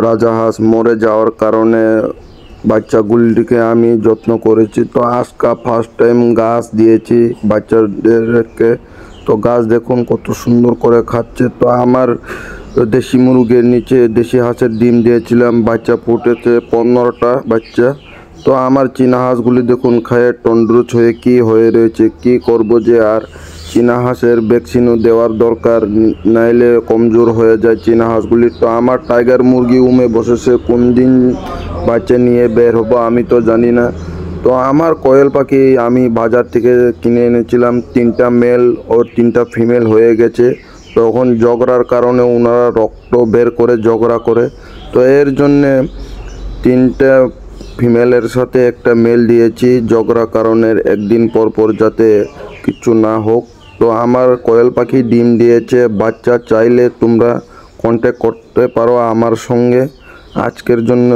রাজাহাঁস মরে যাওয়ার কারণে বাচ্চাগুলিকে আমি যত্ন করেছি। তো আজকে ফার্স্ট টাইম ঘাস দিয়েছি বাচ্চাদেরকে। তো ঘাস দেখুন কত সুন্দর করে খাচ্ছে। তো আমার দেশি মুরগির নিচে দেশি হাঁসের ডিম দিয়েছিলাম, বাচ্চা ফুটেছে 15টা বাচ্চা। তো আমার চীনা হাঁসগুলি দেখুন খায়ে টন্ড্রুচ হয়ে কি হয়ে রয়েছে। কি করব যে আর চীনা হাঁসের ভ্যাকসিনও দেওয়ার দরকার, নাইলে কমজোর হয়ে যায় চীনা হাঁসগুলি। তো আমার টাইগার মুরগি উমে বসেছে, কোন দিন বাচ্চা নিয়ে বের হবো আমি তো জানি না। তো আমার কোয়েল পাখি আমি বাজার থেকে কিনে এনেছিলাম, 3টা মেল ও 3টা ফিমেল হয়ে গেছে। তখন ঝগড়ার কারণে ওনারা রক্ত বের করে ঝগড়া করে। তো এর জন্যে 3টা ফিমেলের সাথে একটা মেল দিয়েছি, ঝগড়া কারণের একদিন পর পর যাতে কিছু না হোক। তো আমার কোয়েল পাখি ডিম দিয়েছে, বাচ্চা চাইলে তোমরা কন্ট্যাক্ট করতে পারো আমার সঙ্গে। আজকের জন্য